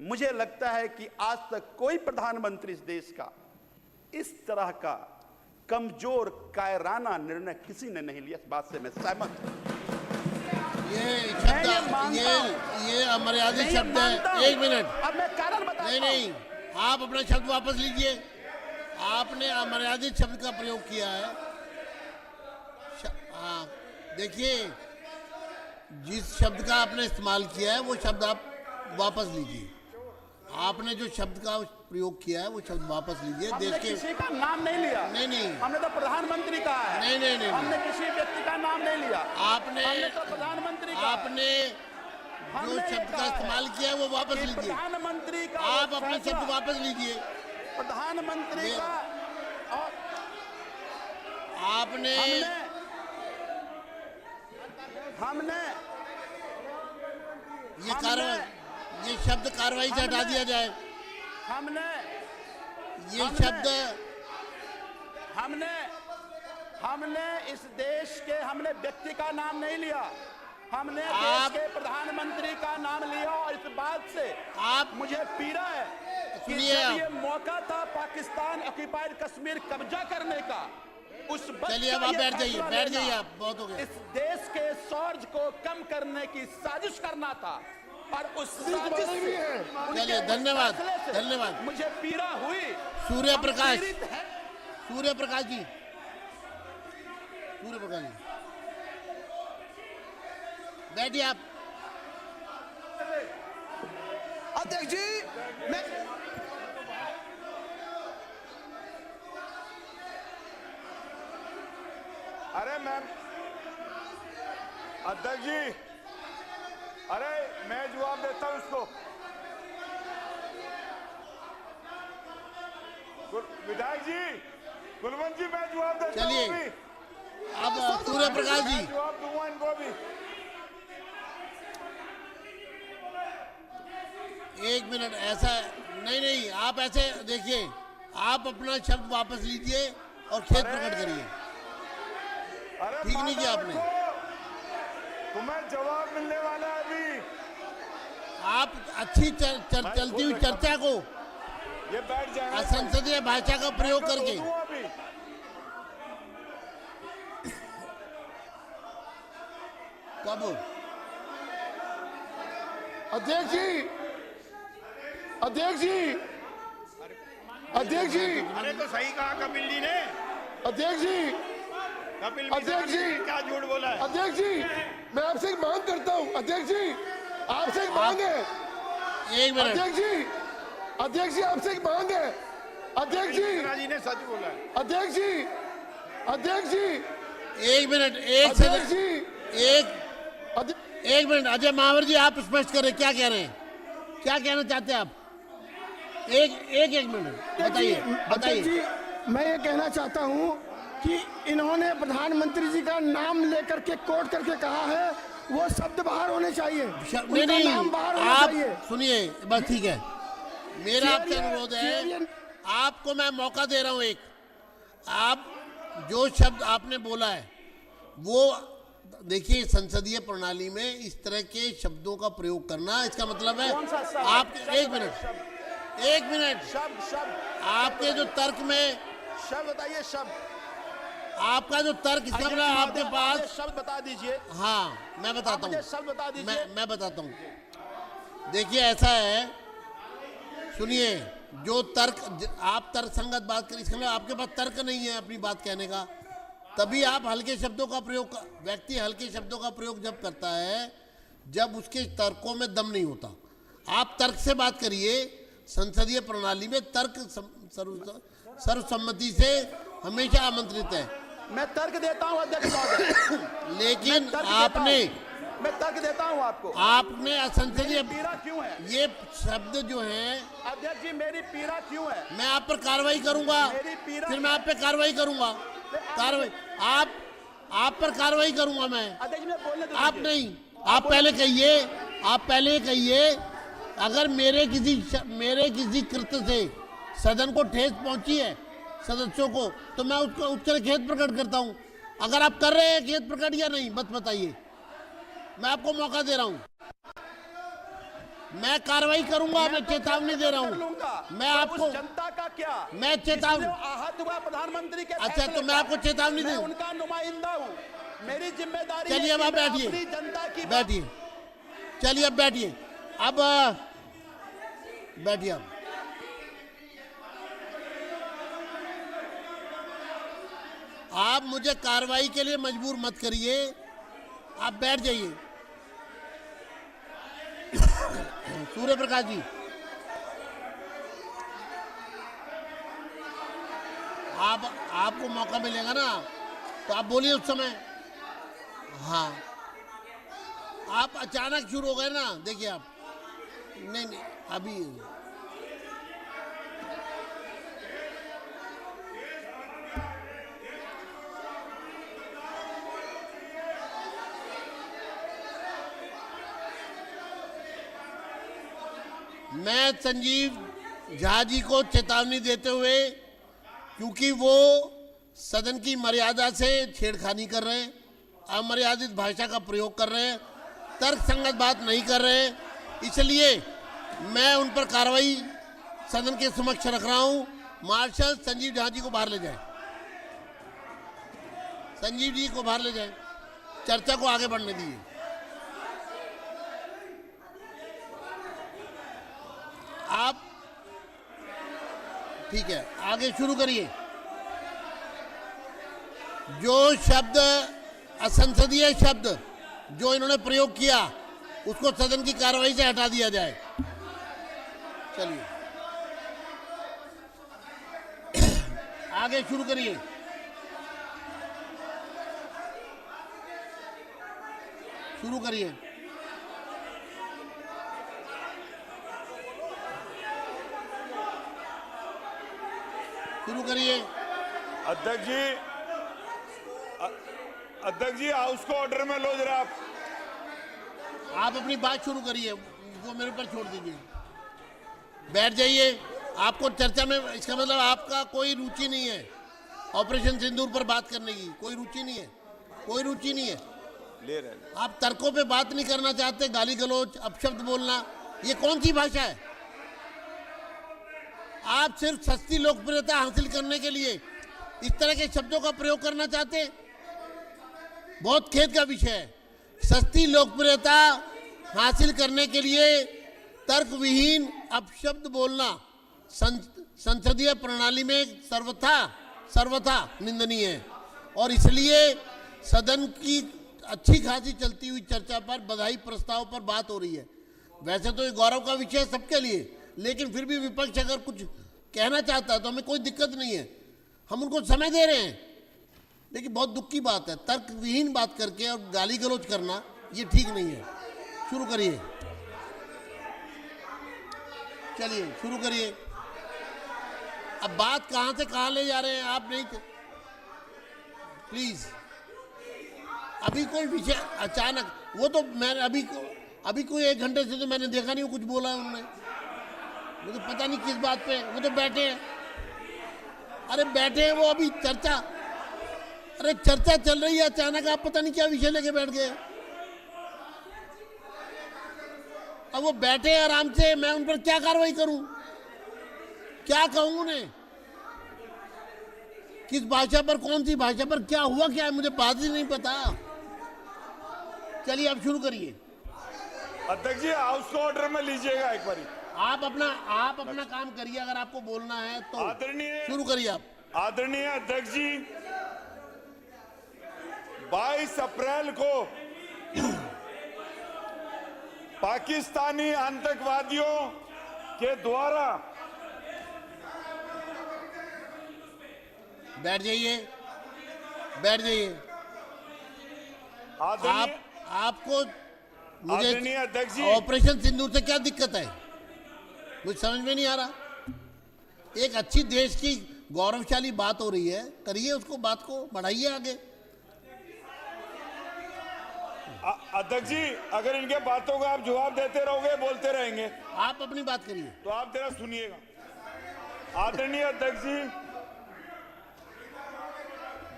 मुझे लगता है कि आज तक कोई प्रधानमंत्री इस देश का इस तरह का कमजोर कायराना निर्णय किसी ने नहीं लिया। इस बात से मैं सहमत हूं। ये अमर्यादित शब्द है। एक मिनट, अब मैं कारण बताता हूं। नहीं, आप अपना शब्द वापस लीजिए। आपने अमर्यादित शब्द का प्रयोग किया है। हाँ, देखिए, जिस शब्द का आपने इस्तेमाल किया है वो शब्द आप वापस लीजिए। आपने जो शब्द का प्रयोग किया है वो शब्द वापस लीजिए। देश के किसी का नाम नहीं लिया। नहीं, हमने तो प्रधानमंत्री कहा है। नहीं, हमने किसी व्यक्ति का नाम नहीं लिया। आपने तो प्रधानमंत्री आपने जो शब्द का इस्तेमाल किया है वो वापस लीजिए। प्रधानमंत्री का आप अपना शब्द वापस लीजिए। प्रधानमंत्री का और आपने हमने ये शब्द कार्रवाई से हटा दिया जाए। हमने इस देश के व्यक्ति का नाम नहीं लिया। हमने देश के प्रधानमंत्री का नाम लिया और इस बात से मुझे पीड़ा है कि जब ये मौका था पाकिस्तान ऑक्युपाइड कश्मीर कब्जा करने का, उस चलिए अब आप बैठ जाइए आप, बहुत हो गया। इस देश के शौर्य को कम करने की साजिश करना था और उस साजिश से चलिए, धन्यवाद। मुझे पीड़ा हुई। सूर्य प्रकाश जी, बैठिए आप। अध्यक्ष जी, मैं अरे मैम, अध्यक्ष जी, अरे मैं जवाब देता हूं उसको। विधायक जी, कुलवंत जी, मैं जवाब देता हूं। चलिए, अब सूर्य प्रकाश जी, जवाब दूंगा इनको भी। एक मिनट। ऐसा नहीं, आप ऐसे देखिए, आप अपना शब्द वापस लीजिए और खेद प्रकट करिए। ठीक नहीं किया आपने। तुम्हें जवाब मिलने वाला है अभी। आप अच्छी चलती हुई चर्चा को ये बैठ जाएगा असंसदीय भाषा का प्रयोग करके। कब? अध्यक्ष जी, अरे तो सही कहा कपिल जी ने। अध्यक्ष जी, क्या झूठ बोला है? अध्यक्ष जी, मैं आपसे एक मांग करता हूं। अध्यक्ष जी, आपसे एक मांग है। एक मिनट। अध्यक्ष जी, आपसे एक मांग है। अध्यक्ष जी ने सच बोला है। अध्यक्ष जी, एक मिनट। एक मिनट। अजय महावर जी, आप स्पष्ट करें, क्या कह रहे हैं, क्या कहना चाहते हैं आप? एक मिनट बताइए। जी, मैं ये कहना चाहता हूं कि इन्होंने प्रधानमंत्री जी का नाम लेकर के कोट करके कहा है, वो शब्द बाहर होने चाहिए। नहीं, नाम बाहर होना आप चाहिए। सुनिए, बस ठीक है। मेरा आपसे अनुरोध है, आपको मैं मौका दे रहा हूं एक। आप जो शब्द आपने बोला है वो देखिए, संसदीय प्रणाली में इस तरह के शब्दों का प्रयोग करना, इसका मतलब है आप एक मिनट शब्द आपके जो तर्क में शब्द बताइए। शब्द आपका जो तर्क इसका मतलब आपके पास शब्द बता दीजिए। हाँ, मैं बताता हूँ। शब्द बता दीजिए। मैं बताता हूँ। देखिए, ऐसा है, सुनिए, जो तर्क आप तर्क संगत बात करें, इसका मतलब आपके पास तर्क नहीं है अपनी बात कहने का, तभी आप हल्के शब्दों का प्रयोग। व्यक्ति हल्के शब्दों का प्रयोग जब करता है जब उसके तर्कों में दम नहीं होता। आप तर्क से बात करिए। संसदीय प्रणाली में तर्क सर्वसम्मति से हमेशा आमंत्रित है। मैं तर्क देता हूं अध्यक्ष महोदय। लेकिन आपने मैं तर्क देता हूं आपको। आपने असंसदीय पीड़ा क्यों है? ये शब्द जो है, अध्यक्ष जी, मेरी पीड़ा क्यों है? मैं आप पर कार्रवाई करूंगा। फिर मैं आप पे कार्रवाई करूंगा। आप पर कार्रवाई करूंगा मैं। आप नहीं, आप पहले कहिए। अगर मेरे किसी कृत्य से सदन को ठेस पहुंची है, सदस्यों को, तो मैं उसके खेद प्रकट करता हूं। अगर आप कर रहे हैं खेद प्रकट या नहीं, बस बताइए। मैं आपको मौका दे रहा हूं। मैं कार्रवाई करूंगा, मैं तो चेतावनी दे रहा कर हूँ। लूंगा। मैं तो आपको उस जनता का क्या, मैं चेतावनी जिसने आहत हुआ प्रधानमंत्री के अच्छा, फैसले तो मैं का, आपको चेतावनी मैं दूं। उनका नुमाइंदा हूँ। मेरी जिम्मेदारी चलिए है अब कि आप मैं बैठिए, अपनी जनता की बैठिए, चलिए अब बैठिए, अब बैठिए। आप मुझे कार्रवाई के लिए मजबूर मत करिए, आप बैठ जाइए। सूर्य प्रकाश जी, आपको मौका मिलेगा ना तो आप बोलिए उस समय। हाँ, आप अचानक शुरू हो गए ना, देखिए आप नहीं अभी मैं संजीव झा जी को चेतावनी देते हुए, क्योंकि वो सदन की मर्यादा से छेड़खानी कर रहे हैं, अमर्यादित भाषा का प्रयोग कर रहे हैं, तर्कसंगत बात नहीं कर रहे हैं, इसलिए मैं उन पर कार्रवाई सदन के समक्ष रख रहा हूं। मार्शल संजीव झा जी को बाहर ले जाएं, संजीव जी को बाहर ले जाएं, चर्चा को आगे बढ़ने दीजिए। आप ठीक है, आगे शुरू करिए। जो शब्द असंसदीय शब्द जो इन्होंने प्रयोग किया उसको सदन की कार्रवाई से हटा दिया जाए। चलिए आगे शुरू करिए। शुरू करिए। शुरू करिए। अध्यक्ष जी हाउस को ऑर्डर में लो जरा। आप अपनी बात शुरू करिए, वो मेरे ऊपर छोड़ दीजिए। बैठ जाइए। आपको चर्चा में, इसका मतलब आपका कोई रुचि नहीं है ऑपरेशन सिंदूर पर बात करने की, कोई रुचि नहीं है, कोई रुचि नहीं है। ले रहे आप तर्कों पे बात नहीं करना चाहते, गाली गलौज अपशब्द बोलना, ये कौन सी भाषा है? आप सिर्फ सस्ती लोकप्रियता हासिल करने के लिए इस तरह के शब्दों का प्रयोग करना चाहते हैं। बहुत खेद का विषय है। सस्ती लोकप्रियता हासिल करने के लिए तर्क विहीन अपशब्द बोलना संसदीय प्रणाली में सर्वथा निंदनीय है, और इसलिए सदन की अच्छी खासी चलती हुई चर्चा पर बधाई प्रस्ताव पर बात हो रही है। वैसे तो ये गौरव का विषय है सबके लिए, लेकिन फिर भी विपक्ष अगर कुछ कहना चाहता है तो हमें कोई दिक्कत नहीं है, हम उनको समय दे रहे हैं। लेकिन बहुत दुख की बात है, तर्क विहीन बात करके और गाली गलौज करना ये ठीक नहीं है। शुरू करिए। चलिए शुरू करिए। अब बात कहां से कहां ले जा रहे हैं आप? नहीं, प्लीज। अभी कोई विषय अचानक, वो तो मैंने अभी कोई 1 घंटे से तो मैंने देखा नहीं वो कुछ बोला है उन्होंने, मुझे पता नहीं किस बात पे। वो तो बैठे हैं, अरे बैठे हैं वो, अभी चर्चा, अरे चर्चा चल रही है, अचानक आप पता नहीं क्या विषय लेके बैठ गए। अब वो बैठे हैं आराम से, मैं उन पर क्या कार्रवाई करूं, क्या कहूं उन्हें? किस भाषा पर, कौन सी भाषा पर, क्या हुआ क्या है, मुझे बात ही नहीं पता। चलिए आप शुरू करिए। अध्यक्ष जी हाउस को ऑर्डर में लीजिएगा एक बारी। आप अपना काम करिए, अगर आपको बोलना है तो आदरणीय शुरू करिए आप। आदरणीय अध्यक्ष जी, 22 अप्रैल को पाकिस्तानी आतंकवादियों के द्वारा, बैठ जाइए, बैठ जाइए। आपको आदरणीय अध्यक्ष जी, ऑपरेशन सिंदूर से क्या दिक्कत है, मुझे समझ में नहीं आ रहा। एक अच्छी देश की गौरवशाली बात हो रही है, करिए उसको, बात को बढ़ाइए आगे। अध्यक्ष जी अगर इनके बातों का आप जवाब देते रहोगे, बोलते रहेंगे, आप अपनी बात करिए। तो आप जरा सुनिएगा। आदरणीय अध्यक्ष जी,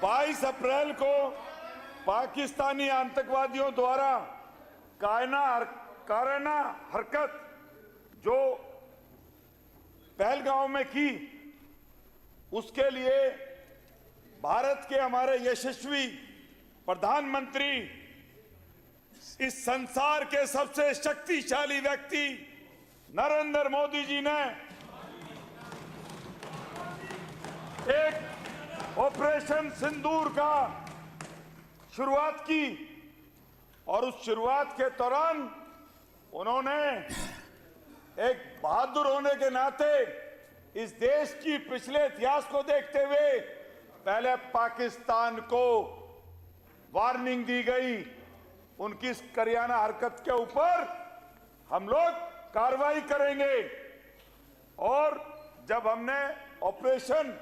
22 अप्रैल को पाकिस्तानी आतंकवादियों द्वारा कायना हरकत जो पहलगांव में की, उसके लिए भारत के हमारे यशस्वी प्रधानमंत्री, इस संसार के सबसे शक्तिशाली व्यक्ति नरेंद्र मोदी जी ने एक ऑपरेशन सिंदूर का शुरुआत की और उस शुरुआत के दौरान उन्होंने एक बहादुर होने के नाते इस देश की पिछले इतिहास को देखते हुए पहले पाकिस्तान को वार्निंग दी गई, उनकी इस करियाना हरकत के ऊपर हम लोग कार्रवाई करेंगे। और जब हमने ऑपरेशन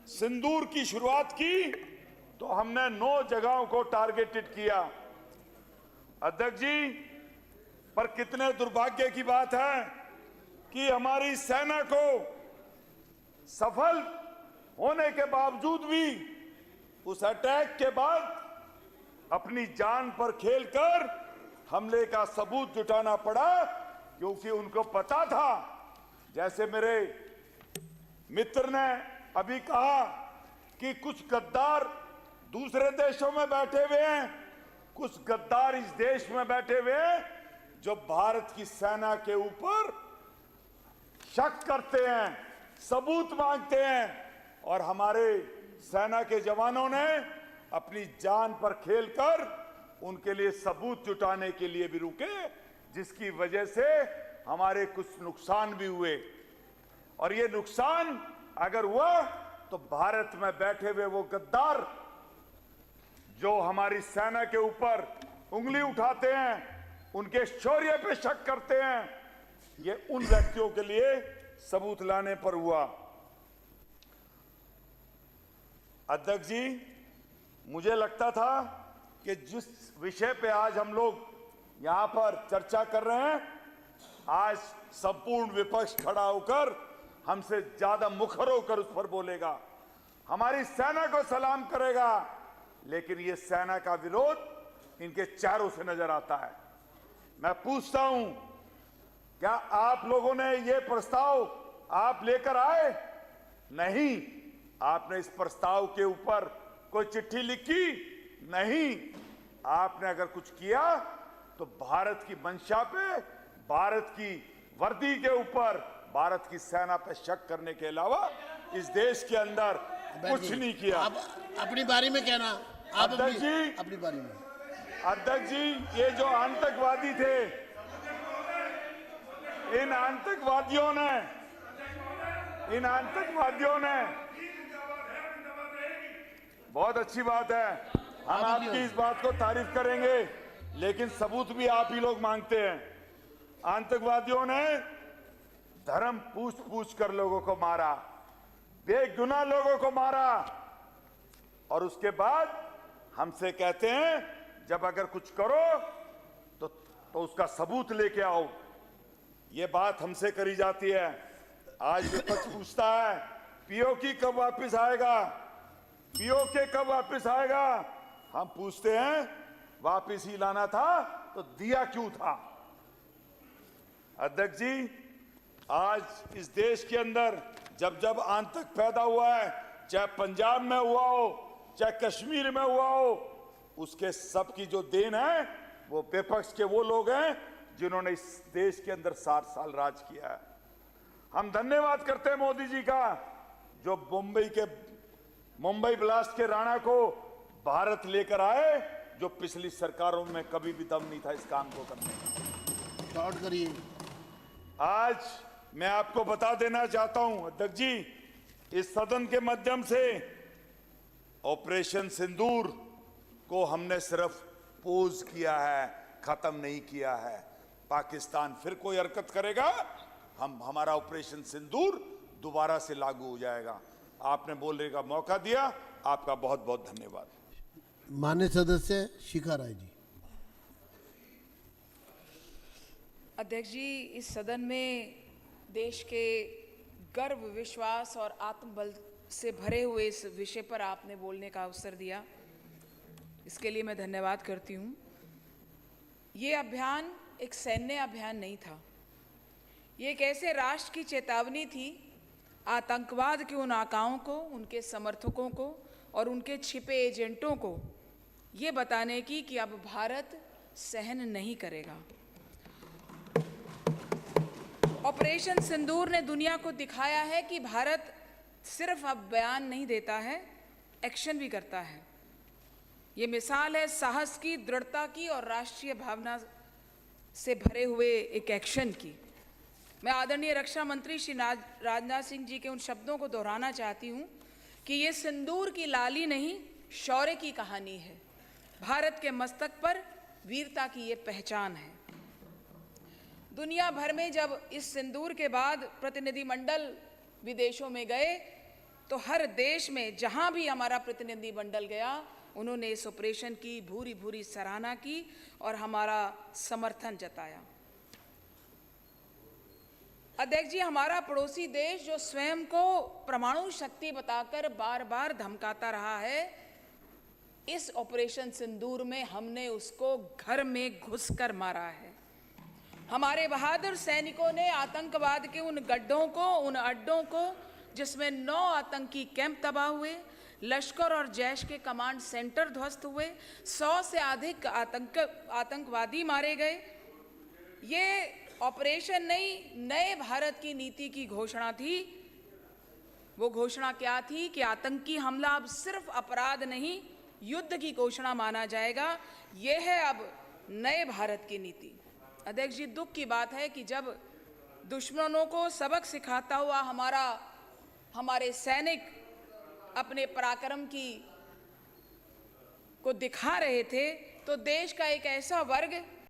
सिंदूर की शुरुआत की तो हमने 9 जगहों को टारगेटेड किया। अध्यक्ष जी, पर कितने दुर्भाग्य की बात है कि हमारी सेना को सफल होने के बावजूद भी उस अटैक के बाद अपनी जान पर खेलकर हमले का सबूत जुटाना पड़ा, क्योंकि उनको पता था, जैसे मेरे मित्र ने अभी कहा कि कुछ गद्दार दूसरे देशों में बैठे हुए हैं, कुछ गद्दार इस देश में बैठे हुए हैं जो भारत की सेना के ऊपर शक करते हैं, सबूत मांगते हैं। और हमारे सेना के जवानों ने अपनी जान पर खेलकर उनके लिए सबूत जुटाने के लिए भी रुके, जिसकी वजह से हमारे कुछ नुकसान भी हुए। और ये नुकसान अगर हुआ तो भारत में बैठे हुए वो गद्दार जो हमारी सेना के ऊपर उंगली उठाते हैं, उनके शौर्य पे शक करते हैं, ये उन व्यक्तियों के लिए सबूत लाने पर हुआ। अध्यक्ष जी, मुझे लगता था कि जिस विषय पे आज हम लोग यहां पर चर्चा कर रहे हैं, आज संपूर्ण विपक्ष खड़ा होकर हमसे ज्यादा मुखर होकर उस पर बोलेगा, हमारी सेना को सलाम करेगा, लेकिन ये सेना का विरोध इनके चेहरों से नजर आता है। मैं पूछता हूं, क्या आप लोगों ने ये प्रस्ताव आप लेकर आए? नहीं। आपने इस प्रस्ताव के ऊपर कोई चिट्ठी लिखी? नहीं। आपने अगर कुछ किया तो भारत की मंशा पे, भारत की वर्दी के ऊपर, भारत की सेना पे शक करने के अलावा इस देश के अंदर कुछ नहीं किया। आप अपनी बारी में कहना, आप अध्यक्ष जी, अपनी बारी में। अध्यक्ष जी, ये जो आतंकवादी थे, इन आतंकवादियों ने बहुत अच्छी बात है, हम आपकी इस बात को तारीफ करेंगे, लेकिन सबूत भी आप ही लोग मांगते हैं। आतंकवादियों ने धर्म पूछ कर लोगों को मारा, बेगुनाह लोगों को मारा, और उसके बाद हमसे कहते हैं जब अगर कुछ करो तो उसका सबूत लेके आओ। ये बात हमसे करी जाती है। आज विपक्ष पूछता है पीओके कब वापस आएगा, पीओके कब वापस आएगा। हम पूछते हैं वापस ही लाना था तो दिया क्यों था। अध्यक्ष जी, आज इस देश के अंदर जब जब आतंक पैदा हुआ है, चाहे पंजाब में हुआ हो, चाहे कश्मीर में हुआ हो, उसके सब की जो देन है वो विपक्ष के वो लोग हैं जिन्होंने इस देश के अंदर 60 साल राज किया है। हम धन्यवाद करते हैं मोदी जी का, जो मुंबई ब्लास्ट के राणा को भारत लेकर आए, जो पिछली सरकारों में कभी भी दम नहीं था इस काम को करने का। शॉर्ट करिए। आज मैं आपको बता देना चाहता हूं अध्यक्ष जी, इस सदन के माध्यम से ऑपरेशन सिंदूर को हमने सिर्फ पोज किया है, खत्म नहीं किया है। पाकिस्तान फिर कोई हरकत करेगा, हमारा ऑपरेशन सिंदूर दोबारा से लागू हो जाएगा। आपने बोलने का मौका दिया, आपका बहुत बहुत धन्यवाद। माननीय सदस्य शिखा राय जी। अध्यक्ष जी, इस सदन में देश के गर्व, विश्वास और आत्मबल से भरे हुए इस विषय पर आपने बोलने का अवसर दिया, इसके लिए मैं धन्यवाद करती हूँ। ये अभियान एक सैन्य अभियान नहीं था, ये एक ऐसे राष्ट्र की चेतावनी थी आतंकवाद के उन आकाओं को, उनके समर्थकों को और उनके छिपे एजेंटों को ये बताने की कि अब भारत सहन नहीं करेगा। ऑपरेशन सिंदूर ने दुनिया को दिखाया है कि भारत सिर्फ अब बयान नहीं देता है, एक्शन भी करता है। ये मिसाल है साहस की, दृढ़ता की और राष्ट्रीय भावना से भरे हुए एक एक्शन की। मैं आदरणीय रक्षा मंत्री श्री राजनाथ सिंह जी के उन शब्दों को दोहराना चाहती हूँ कि ये सिंदूर की लाली नहीं, शौर्य की कहानी है। भारत के मस्तक पर वीरता की ये पहचान है। दुनिया भर में जब इस सिंदूर के बाद प्रतिनिधिमंडल विदेशों में गए तो हर देश में जहां भी हमारा प्रतिनिधिमंडल गया उन्होंने इस ऑपरेशन की भूरी भूरी सराहना की और हमारा समर्थन जताया। अध्यक्ष जी, हमारा पड़ोसी देश जो स्वयं को परमाणु शक्ति बताकर बार बार धमकाता रहा है, इस ऑपरेशन सिंदूर में हमने उसको घर में घुसकर मारा है। हमारे बहादुर सैनिकों ने आतंकवाद के उन गड्ढों को, उन अड्डों को जिसमें 9 आतंकी कैंप तबाह हुए, लश्कर और जैश के कमांड सेंटर ध्वस्त हुए, 100 से अधिक आतंकवादी मारे गए। ये ऑपरेशन नहीं, नए भारत की नीति की घोषणा थी। वो घोषणा क्या थी कि आतंकी हमला अब सिर्फ अपराध नहीं, युद्ध की घोषणा माना जाएगा। ये है अब नए भारत की नीति। अध्यक्ष जी, दुख की बात है कि जब दुश्मनों को सबक सिखाता हुआ हमारे सैनिक अपने पराक्रम को दिखा रहे थे तो देश का एक ऐसा वर्ग